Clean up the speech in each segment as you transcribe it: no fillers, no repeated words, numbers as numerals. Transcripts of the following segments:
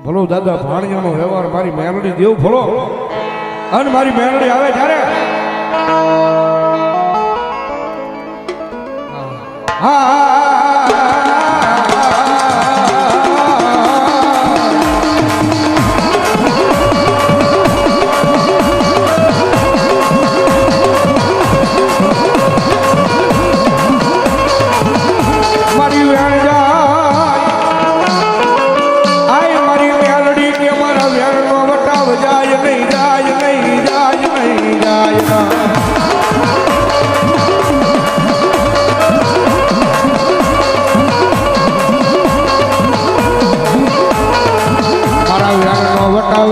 ભલો દાદા ભાણિયાનો વ્યવહાર મારી મેલડી દેવ ભલો અને મારી મેલડી આવે ત્યારે હા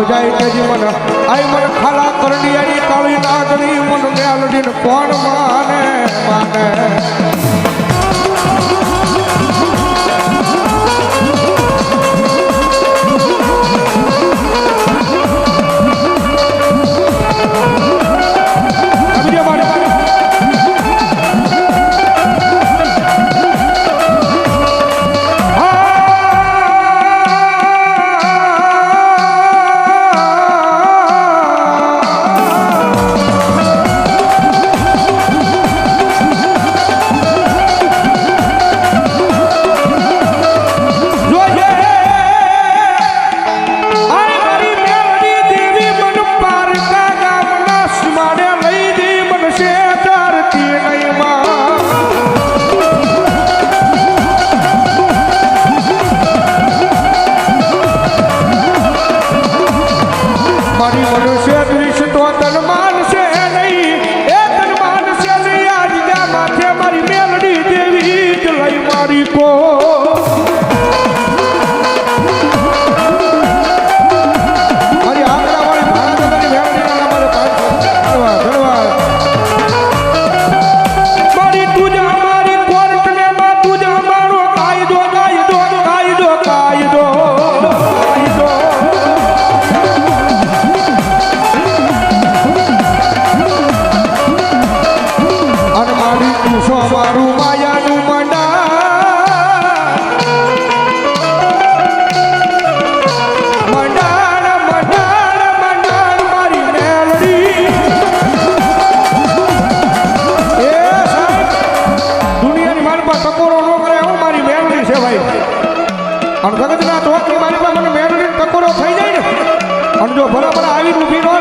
જાય કે જીવન આઈ મન ખાલા કરડિયાની કાળી નાગની મન મેલડીને કોણ માને માને જગતના ચોકની મારી પાસે મને મેળવીને ટકોરો થઈ જાય ને અને જો બરાબર આવી ઊભી ન